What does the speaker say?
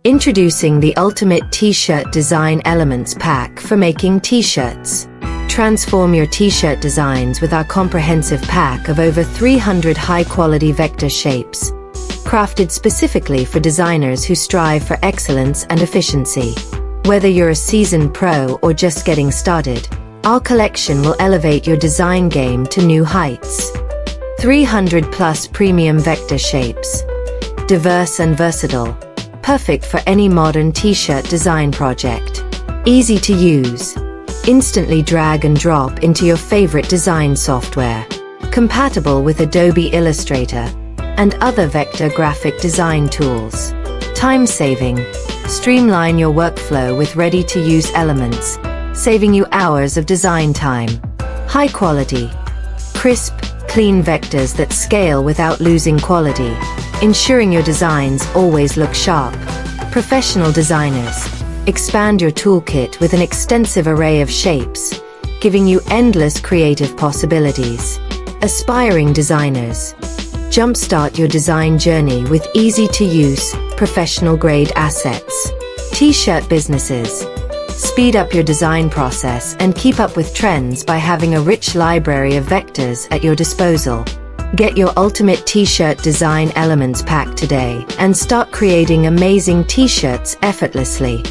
Introducing the Ultimate T-Shirt Design Elements Pack for making T-shirts. Transform your T-shirt designs with our comprehensive pack of over 300 high-quality vector shapes, crafted specifically for designers who strive for excellence and efficiency. Whether you're a seasoned pro or just getting started, our collection will elevate your design game to new heights. 300+ premium vector shapes. Diverse and versatile. Perfect for any modern T-shirt design project. Easy to use. Instantly drag and drop into your favorite design software. Compatible with Adobe Illustrator and other vector graphic design tools. Time-saving. Streamline your workflow with ready-to-use elements, saving you hours of design time. High quality. Crisp, clean vectors that scale without losing quality, ensuring your designs always look sharp. Professional designers. Expand your toolkit with an extensive array of shapes, giving you endless creative possibilities. Aspiring designers. Jumpstart your design journey with easy-to-use, professional-grade assets. T-shirt businesses. Speed up your design process and keep up with trends by having a rich library of vectors at your disposal. Get your Ultimate T-Shirt Design Elements Pack today and start creating amazing T-shirts effortlessly.